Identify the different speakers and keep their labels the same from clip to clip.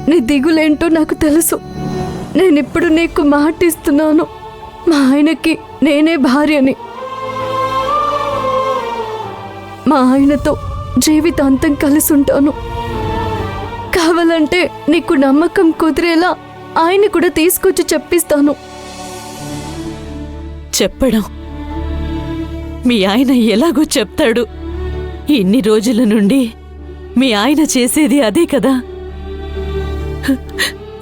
Speaker 1: నీ దిగులేంటో నాకు తెలుసు. నేనిప్పుడు నీకు మాటిస్తున్నాను, మా ఆయనకి నేనే భార్యని. మా ఆయనతో జీవితాంతం కలిసి ఉంటాను. కావాలంటే నీకు నమ్మకం కుదిరేలా ఆయన కూడా తీసుకొచ్చి చెప్పిస్తాను.
Speaker 2: చెప్పడం మీ ఆయన ఎలాగో చెప్తాడు. ఇన్ని రోజుల నుండి మీ ఆయన చేసేది అదే కదా.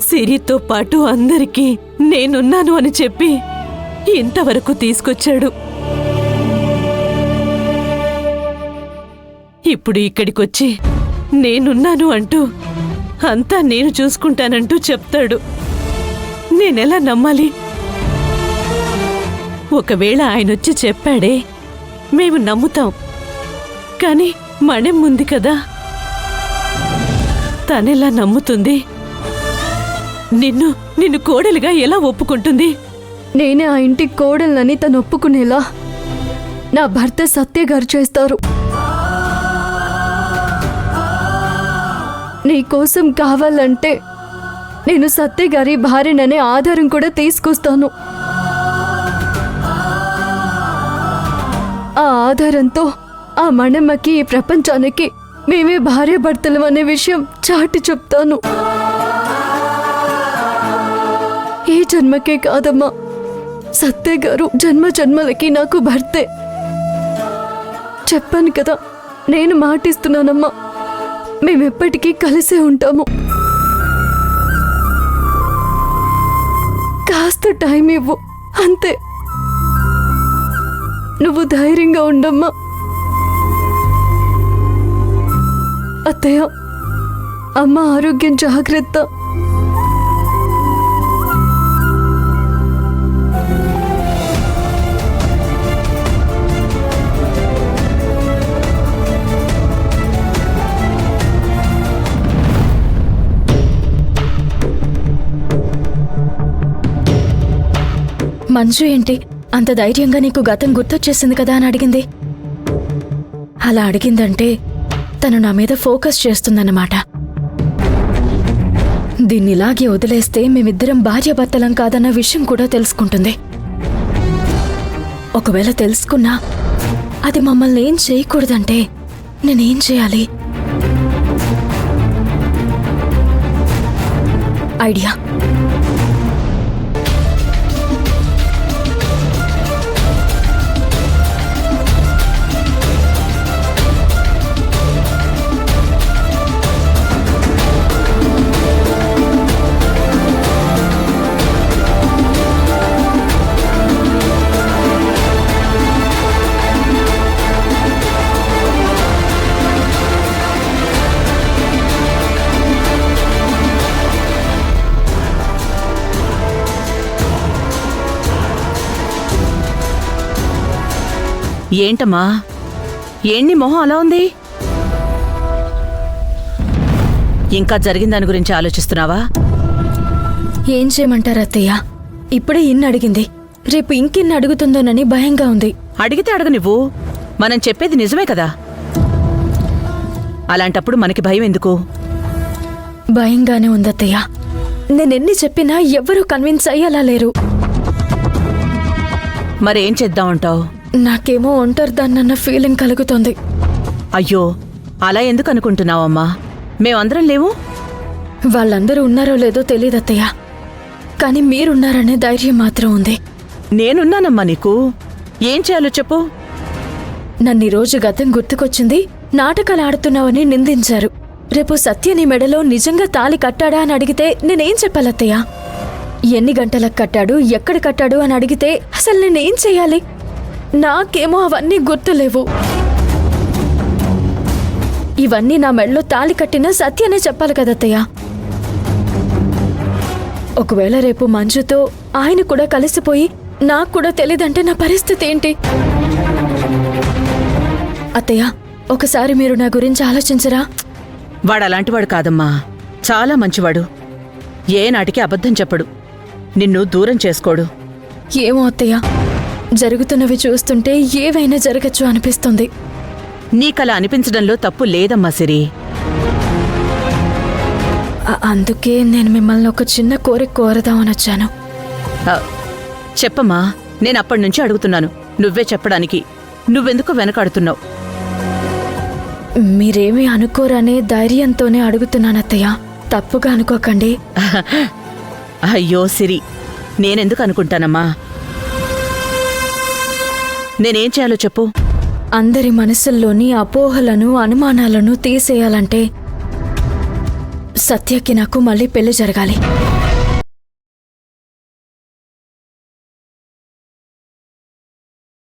Speaker 2: సిరితో పాటు అందరికీ నేనున్నాను అని చెప్పి ఇంతవరకు తీసుకొచ్చాడు. ఇప్పుడు ఇక్కడికొచ్చి నేనున్నాను అంటూ అంతా నేను చూసుకుంటానంటూ చెప్తాడు. నేనెలా నమ్మాలి? ఒకవేళ ఆయనొచ్చి చెప్పాడే మేము నమ్ముతాం, కానీ మణెం ఉంది కదా, తనెలా నమ్ముతుంది? నిన్ను కోడలుగా ఎలా ఒప్పుకుంటుంది?
Speaker 1: నేనే ఆ ఇంటి కోడల్ని తను ఒప్పుకునేలా నా భర్త సత్య గారు చేస్తారు. నీకోసం కావాలంటే నేను సత్య గారి భార్యననే ఆధారం కూడా తీసుకొస్తాను. ఆ ఆధారంతో ఆ మణమ్మకి, ఈ ప్రపంచానికి మేమే భార్యాభర్తలం అనే విషయం చాటి చెప్తాను. ఈ జన్మకే కాదమ్మా, సత్య గారు జన్మ జన్మలకి నాకు భర్తే. చెప్పాను కదా, నేను మాటిస్తున్నానమ్మా, మేమెప్పటికీ కలిసే ఉంటాము. కాస్త టైం ఇవ్వు అంతే. నువ్వు ధైర్యంగా ఉండమ్మా. అత్తయ్య, అమ్మ ఆరోగ్యం జాగ్రత్త.
Speaker 3: మంజు ఏంటి అంత ధైర్యంగా నీకు గతం గుర్తొచ్చేసింది కదా అని అడిగింది? అలా అడిగిందంటే తను నా మీద ఫోకస్ చేస్తుందన్నమాట. దీన్నిలాగే వదిలేస్తే మేమిద్దరం భార్యాభర్తలం కాదన్న విషయం కూడా తెలుసుకుంటుంది. ఒకవేళ తెలుసుకున్నా అది మమ్మల్ని ఏం చేయకూడదంటే నేనేం చేయాలి? ఐడియా.
Speaker 2: ఏంటమ్మా, ఏంటి మొహం అలా ఉంది? ఇంకా జరిగిన దాని గురించి ఆలోచిస్తున్నావా?
Speaker 3: ఏం చేయమంటారు అత్తయ్య? ఇప్పుడే ఇన్ని అడిగింది, రేపు ఇంకెన్ని అడుగుతుందోనని భయంగా ఉంది.
Speaker 2: అడిగితే అడగనివ్వు, మనం చెప్పేది నిజమే కదా. అలాంటప్పుడు మనకి భయం ఎందుకు?
Speaker 3: భయంగానే ఉందత్తయ్య. నేనెన్ని చెప్పినా ఎవ్వరూ కన్విన్స్ అయ్యేలా లేరు.
Speaker 2: మరేం చేద్దామంటావు?
Speaker 3: నాకేమో ఒంటరిదాన్నన్న ఫీలింగ్ కలుగుతోంది.
Speaker 2: అయ్యో, అలా ఎందుకు అనుకుంటున్నావమ్మా? మేమందరం లేవు?
Speaker 3: వాళ్ళందరూ ఉన్నారో లేదో తెలియదత్తయ్య, కానీ మీరున్నారనే ధైర్యం మాత్రం ఉంది.
Speaker 2: నేనున్నానమ్మా నీకు. ఏం చేయాలో చెప్పు.
Speaker 3: నన్ను రోజు గతం గుర్తుకొచ్చింది. నాటకాలు ఆడుతున్నావని నిందించారు. రేపు సత్య నీ మెడలో నిజంగా తాళి కట్టాడా అని అడిగితే నేనేం చెప్పాలత్తయ్య? ఎన్ని గంటలకు కట్టాడు, ఎక్కడ కట్టాడు అని అడిగితే అసలు నేనేం చెయ్యాలి? నాకేమో అవన్నీ గుర్తులేవు. ఇవన్నీ నా మెడలో తాళి కట్టిన సత్యనే చెప్పాలి కదత్తయ్య. ఒకవేళ రేపు మంజుతో ఆయన కూడా కలిసిపోయి నాకు కూడా తెలీదంటే నా పరిస్థితి ఏంటి? అత్తయ్య, ఒకసారి మీరు నా గురించి ఆలోచించరా?
Speaker 2: వాడలాంటివాడు కాదమ్మా, చాలా మంచివాడు. ఏనాటికి అబద్ధం చెప్పడు, నిన్ను దూరం చేసుకోడు.
Speaker 3: ఏమో అత్తయ్య, జరుగుతున్నవి చూస్తుంటే ఏవైనా జరగచ్చు అనిపిస్తుంది.
Speaker 2: నీకలా అనిపించడంలో తప్పు లేదమ్మా సిరి.
Speaker 3: అందుకే నేను మిమ్మల్ని ఒక చిన్న కోరిక కోరదామని వచ్చాను.
Speaker 4: ఆ, చెప్పమ్మా, నేను అప్పటినుంచి అడుగుతున్నాను, నువ్వే చెప్పడానికి. నువ్వెందుకు వెనకాడుతున్నావు?
Speaker 3: మీరేమీ అనుకోరనే ధైర్యంతోనే అడుగుతున్నాను అత్తయ్య, తప్పుగా అనుకోకండి.
Speaker 4: అయ్యో సిరి, నేనెందుకు అనుకుంటానమ్మా? నేనేం చేయాలో చెప్పు.
Speaker 3: అందరి మనసుల్లోని అపోహలను అనుమానాలను తీసేయాలంటే సత్యకి నాకు మళ్ళీ పెళ్లి జరగాలి.